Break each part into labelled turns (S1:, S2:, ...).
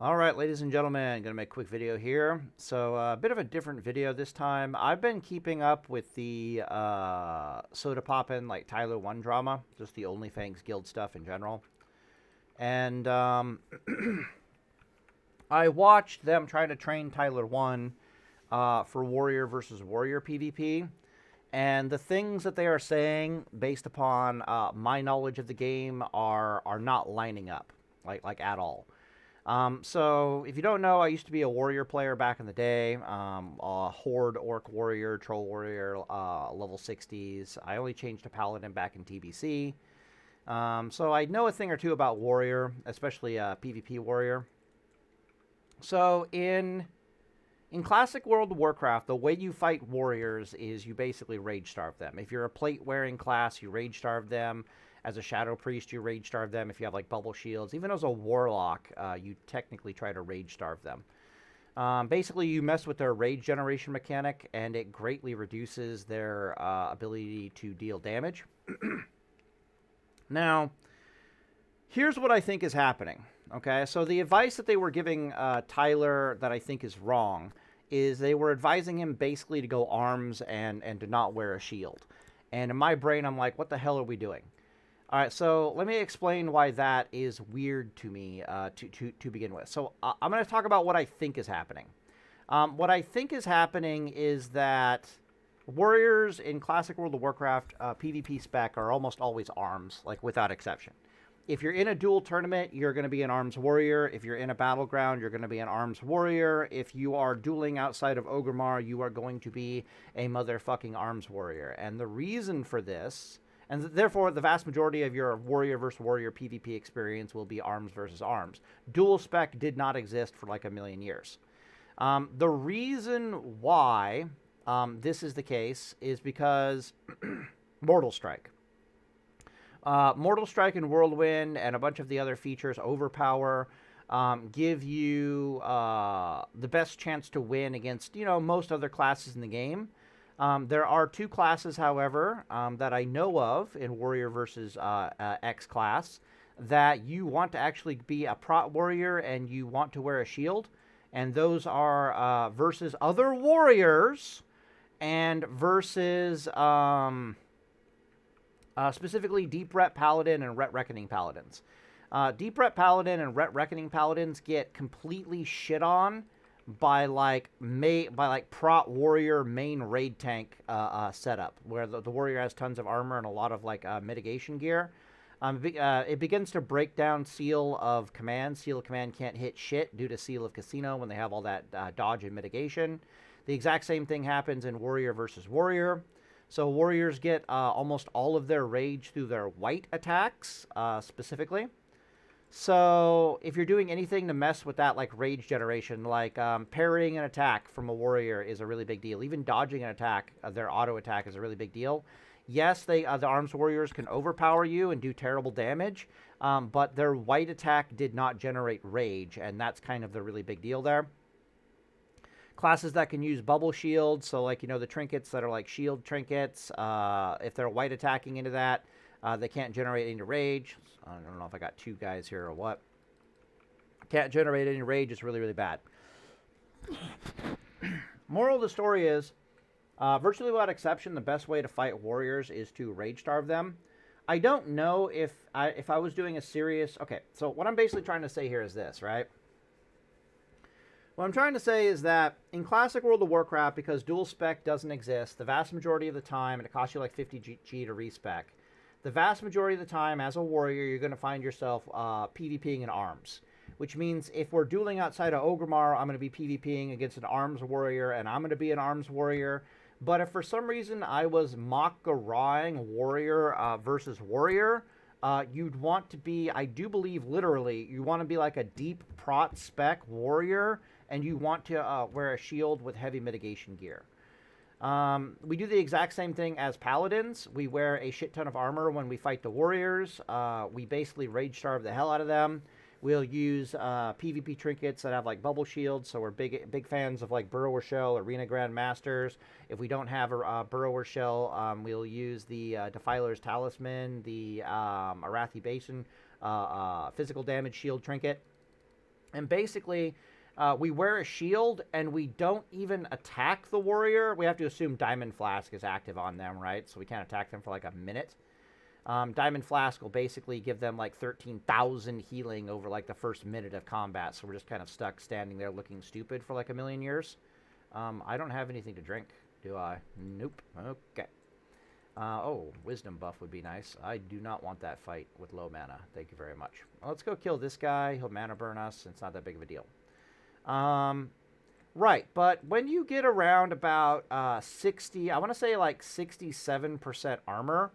S1: All right, ladies and gentlemen, gonna make a quick video here. So a bit of a different video this time. I've been keeping up with the soda poppin' like Tyler1 drama, just the OnlyFans guild stuff in general. And I watched them trying to train Tyler1 for warrior versus warrior PvP. And the things that they are saying, based upon my knowledge of the game, are not lining up, like at all. So, if you don't know, I used to be a warrior player back in the day. A horde, orc warrior, troll warrior, level 60s. I only changed to paladin back in TBC. So I know a thing or two about warrior, especially PvP warrior. So in classic World of Warcraft, the way you fight warriors is you basically rage starve them. If you're a plate wearing class, you rage starve them. As a shadow priest, you rage starve them. If you have like bubble shields, even as a warlock, you technically try to rage starve them. Basically, you mess with their rage generation mechanic, and it greatly reduces their ability to deal damage. Now, here's what I think is happening. Okay, so the advice that they were giving Tyler that I think is wrong is they were advising him basically to go arms and to not wear a shield. And in my brain, I'm like, what the hell are we doing? All right, so let me explain why that is weird to me to begin with. So I'm going to talk about what I think is happening. What I think is happening is that warriors in classic World of Warcraft PvP spec are almost always arms, like without exception. If you're in a duel tournament, you're going to be an arms warrior. If you're in a battleground, you're going to be an arms warrior. If you are dueling outside of Orgrimmar, you are going to be a motherfucking arms warrior. And the reason for this, and therefore the vast majority of your warrior versus warrior PvP experience will be arms versus arms. Dual spec did not exist for like a million years. The reason why this is the case is because Mortal Strike. Mortal Strike and Whirlwind and a bunch of the other features, Overpower, give you the best chance to win against, most other classes in the game. There are two classes, however, that I know of in Warrior versus X class that you want to actually be a Prot warrior and you want to wear a shield. And those are versus other warriors and versus... specifically Deep Ret Paladin and Ret Reckoning Paladins. Deep Ret Paladin and Ret Reckoning Paladins get completely shit on by like Prot Warrior main raid tank setup, where the warrior has tons of armor and a lot of like mitigation gear. It begins to break down Seal of Command. Seal of Command can't hit shit due to Seal of Casino when they have all that dodge and mitigation. The exact same thing happens in Warrior versus Warrior. So warriors get almost all of their rage through their white attacks, specifically. So if you're doing anything to mess with that, like rage generation, like parrying an attack from a warrior is a really big deal. Even dodging an attack, their auto attack is a really big deal. Yes, the arms warriors can overpower you and do terrible damage, but their white attack did not generate rage, and that's kind of the really big deal there. Classes that can use bubble shields, so like, the trinkets that are like shield trinkets, if they're white attacking into that, they can't generate any rage. I don't know if I got two guys here or what. Can't generate any rage, it's really, really bad. Moral of the story is, virtually without exception, the best way to fight warriors is to rage starve them. I don't know if I was doing a serious... Okay, so what I'm basically trying to say here is this, right? What I'm trying to say is that in classic World of Warcraft, because dual spec doesn't exist, the vast majority of the time, and it costs you like 50 G to respec, the vast majority of the time as a warrior, you're going to find yourself PvPing in arms. Which means if we're dueling outside of Orgrimmar, I'm going to be PvPing against an arms warrior, and I'm going to be an arms warrior. But if for some reason I was mock-garawing warrior versus warrior, you'd want to be, I do believe literally, you want to be like a deep Prot spec warrior, and you want to wear a shield with heavy mitigation gear. We do the exact same thing as paladins. We wear a shit ton of armor when we fight the warriors. We basically rage starve the hell out of them. We'll use PvP trinkets that have like bubble shields, so we're big fans of like Burrower Shell, Arena Grandmasters. If we don't have a Burrower Shell, we'll use the Defiler's Talisman, the Arathi Basin physical damage shield trinket. And basically, we wear a shield and we don't even attack the warrior. We have to assume Diamond Flask is active on them, right? So we can't attack them for like a minute. Diamond Flask will basically give them like 13,000 healing over like the first minute of combat. So we're just kind of stuck standing there looking stupid for like a million years. I don't have anything to drink, do I? Nope. Okay. Oh, wisdom buff would be nice. I do not want that fight with low mana. Thank you very much. Well, let's go kill this guy. He'll mana burn us. It's not that big of a deal. Right, but when you get around about 60, I want to say like 67% armor,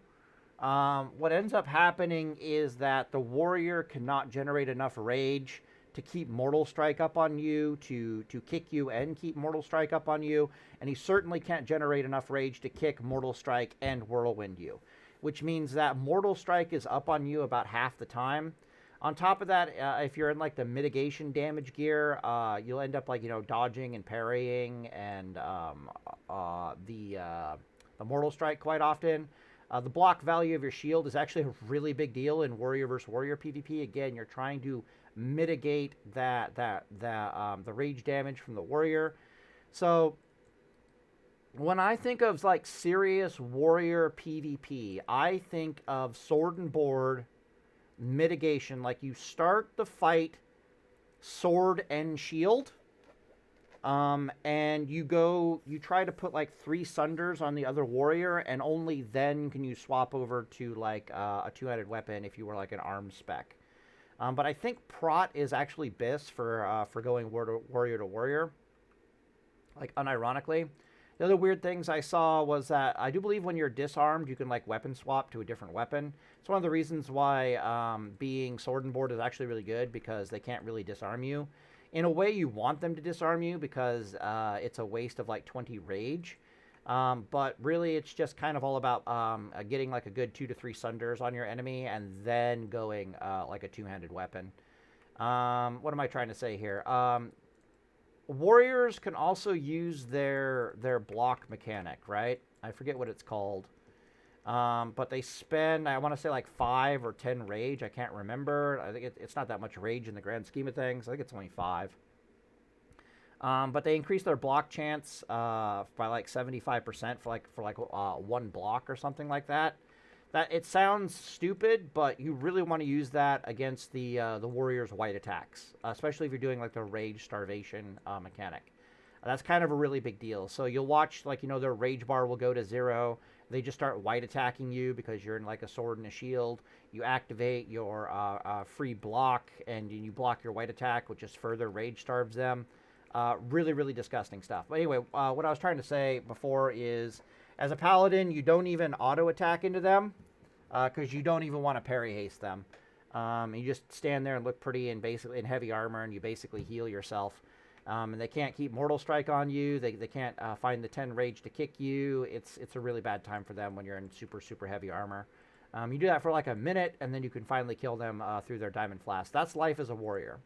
S1: what ends up happening is that the warrior cannot generate enough rage to keep Mortal Strike up on you, to kick you and keep Mortal Strike up on you, and he certainly can't generate enough rage to kick Mortal Strike and Whirlwind you, which means that Mortal Strike is up on you about half the time. On top of that, if you're in like the mitigation damage gear, you'll end up like, you know, dodging and parrying and the Mortal Strike quite often. The block value of your shield is actually a really big deal in warrior versus warrior PvP. Again, you're trying to mitigate the rage damage from the warrior. So when I think of like serious warrior PvP, I think of sword and board mitigation. Like you start the fight sword and shield, and you try to put like 3 Sunders on the other warrior, and only then can you swap over to like a two-handed weapon if you were like an armed spec. But I think Prot is actually best for going warrior to warrior, like unironically. The other weird things I saw was that I do believe when you're disarmed, you can like weapon swap to a different weapon. It's one of the reasons why being sword and board is actually really good, because they can't really disarm you. In a way, you want them to disarm you because it's a waste of like 20 rage. But really, it's just kind of all about getting like a good 2 to 3 Sunders on your enemy and then going like a two-handed weapon. What am I trying to say here? Warriors can also use their block mechanic, right? I forget what it's called. But they spend, I want to say like 5 or 10 rage. I can't remember. I think it's not that much rage in the grand scheme of things. I think it's only 5. But they increase their block chance by like 75% for like 1 block or something like that. That it sounds stupid, but you really want to use that against the warrior's white attacks, especially if you're doing like the rage starvation mechanic. That's kind of a really big deal. So you'll watch, like, you know, their rage bar will go to 0. They just start white attacking you because you're in like a sword and a shield. You activate your free block and you block your white attack, which just further rage starves them. Really, really disgusting stuff. But anyway, what I was trying to say before is, as a paladin, you don't even auto attack into them because you don't even want to parry haste them. You just stand there and look pretty and basically in heavy armor, and you basically heal yourself. And they can't keep Mortal Strike on you. They can't find the 10 rage to kick you. It's a really bad time for them when you're in super, super heavy armor. You do that for like a minute, and then you can finally kill them through their Diamond Flask. That's life as a warrior.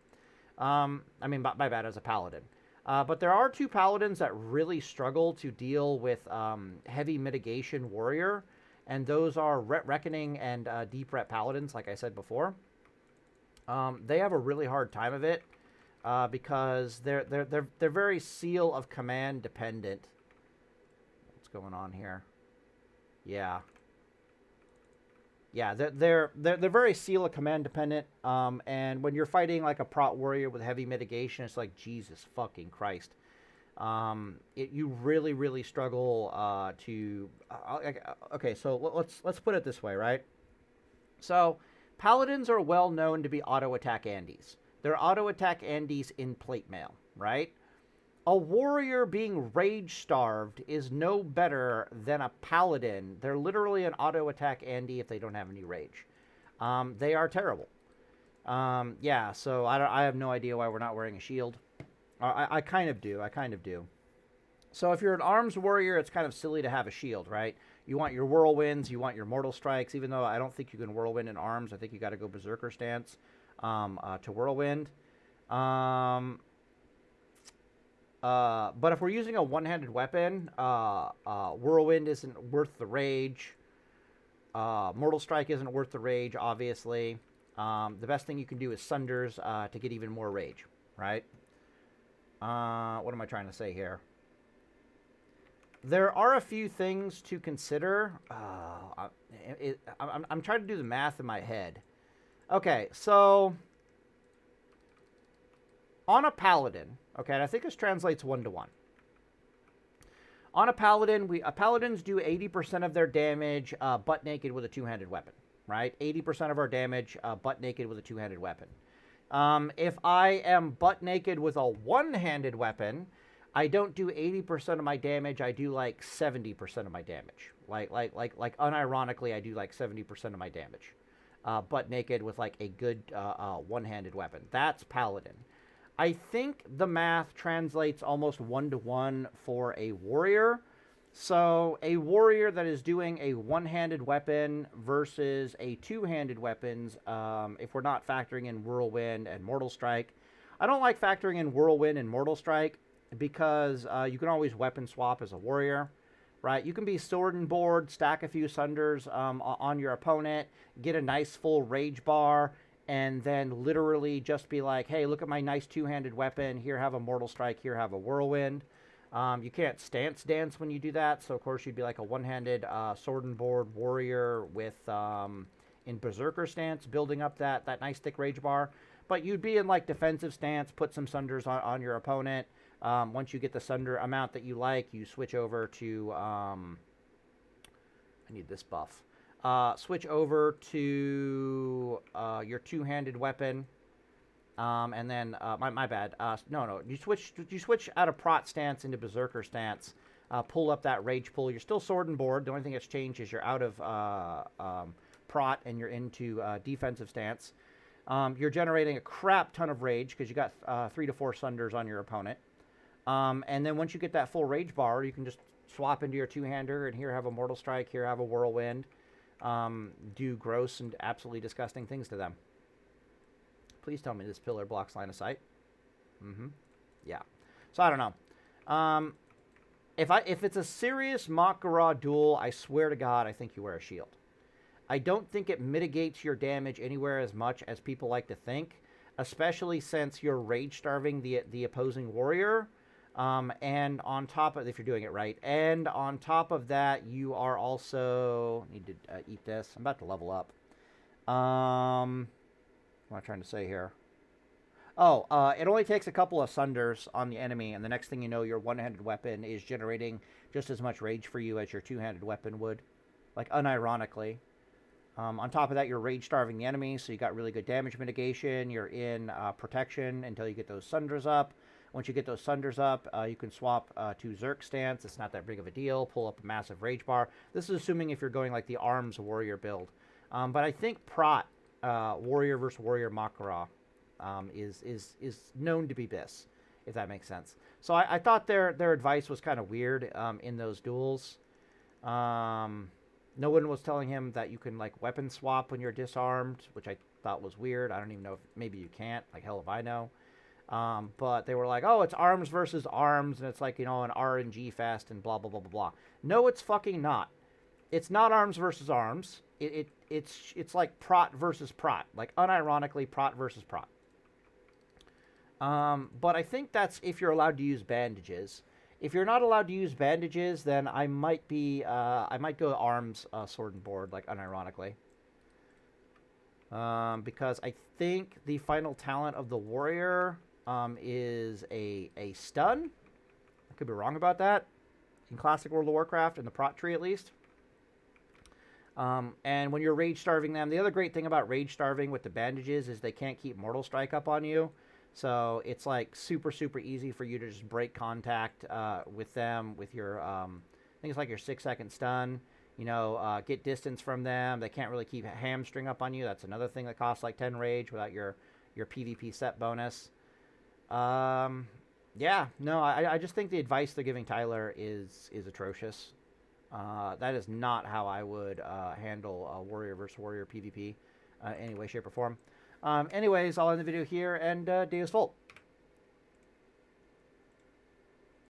S1: I mean, my bad, as a paladin. But there are 2 paladins that really struggle to deal with heavy mitigation warrior, and those are Reckoning and Deep Ret paladins, like I said before. They have a really hard time of it because they're very seal of command dependent. What's going on here? Yeah. Yeah, they're very seal of command dependent, and when you're fighting like a Prot warrior with heavy mitigation, it's like, Jesus fucking Christ. You really, really struggle to... okay, so let's put it this way, right? So, paladins are well known to be auto-attack andies. They're auto-attack andies in plate mail, right? A warrior being rage-starved is no better than a paladin. They're literally an auto-attack Andy if they don't have any rage. They are terrible. Yeah, so I have no idea why we're not wearing a shield. I kind of do. I kind of do. So if you're an arms warrior, it's kind of silly to have a shield, right? You want your whirlwinds, you want your mortal strikes, even though I don't think you can whirlwind in arms. I think you got to go berserker stance to whirlwind. But if we're using a one-handed weapon, Whirlwind isn't worth the rage. Mortal Strike isn't worth the rage, obviously. The best thing you can do is Sunders to get even more rage. right? What am I trying to say here? There are a few things to consider. I'm trying to do the math in my head. Okay, so on a Paladin, okay, and I think this translates 1-to-1. On a Paladin, Paladins do 80% of their damage butt naked with a two-handed weapon, right? 80% of our damage butt naked with a two-handed weapon. If I am butt naked with a one-handed weapon, I don't do 80% of my damage. I do like 70% of my damage. Like unironically, I do like 70% of my damage. Butt naked with like a good one-handed weapon. That's Paladin. I think the math translates almost 1-to-1 for a warrior. So a warrior that is doing a one-handed weapon versus a two-handed weapons, if we're not factoring in Whirlwind and Mortal Strike. I don't like factoring in Whirlwind and Mortal Strike because you can always weapon swap as a warrior, right? You can be sword and board, stack a few Sunders on your opponent, get a nice full rage bar, and then literally just be like, hey, look at my nice two-handed weapon. Here, have a Mortal Strike. Here, have a Whirlwind. You can't stance dance when you do that, so of course you'd be like a one-handed sword and board warrior with in Berserker stance, building up that nice thick rage bar. But you'd be in like defensive stance, put some Sunders on your opponent. Once you get the Sunder amount that you like, you switch over to I need this buff. Switch over to your two-handed weapon, and then my bad. No, you switch out of Prot stance into Berserker stance. Pull up that rage pull. You're still sword and board. The only thing that's changed is you're out of Prot and you're into defensive stance. You're generating a crap ton of rage because you got 3 to 4 Sunders on your opponent. And then once you get that full rage bar, you can just swap into your two-hander and here have a Mortal Strike. Here have a Whirlwind. Do gross and absolutely disgusting things to them. Please tell me this pillar blocks line of sight. Yeah. So I don't know. If it's a serious Makara duel, I swear to God, I think you wear a shield. I don't think it mitigates your damage anywhere as much as people like to think, especially since you're rage starving the opposing warrior. And on top of, if you're doing it right, and on top of that, you are also, need to eat this. I'm about to level up. What am I trying to say here? Oh, it only takes a couple of Sunders on the enemy, and the next thing you know, your one-handed weapon is generating just as much rage for you as your two-handed weapon would. Like, unironically. On top of that, you're rage starving the enemy, so you got really good damage mitigation. You're in protection until you get those Sunders up. Once you get those Sunders up, you can swap to Zerk stance. It's not that big of a deal. Pull up a massive rage bar. This is assuming if you're going like the arms warrior build. But I think Prot, warrior versus warrior Makara, is known to be this, if that makes sense. So I thought their advice was kind of weird in those duels. No one was telling him that you can like weapon swap when you're disarmed, which I thought was weird. I don't even know if maybe you can't. Like hell if I know. But they were like, oh, it's arms versus arms, and it's like, you know, an RNG fest and blah, blah, blah, blah, blah. No, it's fucking not. It's not arms versus arms. It's like Prot versus Prot. Like, unironically, Prot versus Prot. But I think that's if you're allowed to use bandages. If you're not allowed to use bandages, then I might go arms, sword and board, like, unironically. Because I think the final talent of the warrior is a stun. I could be wrong about that. In classic World of Warcraft, in the Prot tree at least. And when you're rage starving them, the other great thing about rage starving with the bandages is they can't keep Mortal Strike up on you. So it's like super, super easy for you to just break contact with them with your, I think it's like your 6-second stun. You know, get distance from them. They can't really keep Hamstring up on you. That's another thing that costs like 10 rage without your PvP set bonus. Yeah, no, I just think the advice they're giving Tyler is atrocious. That is not how I would handle warrior versus warrior PvP any way, shape, or form. Anyways, I'll end the video here, and day is full.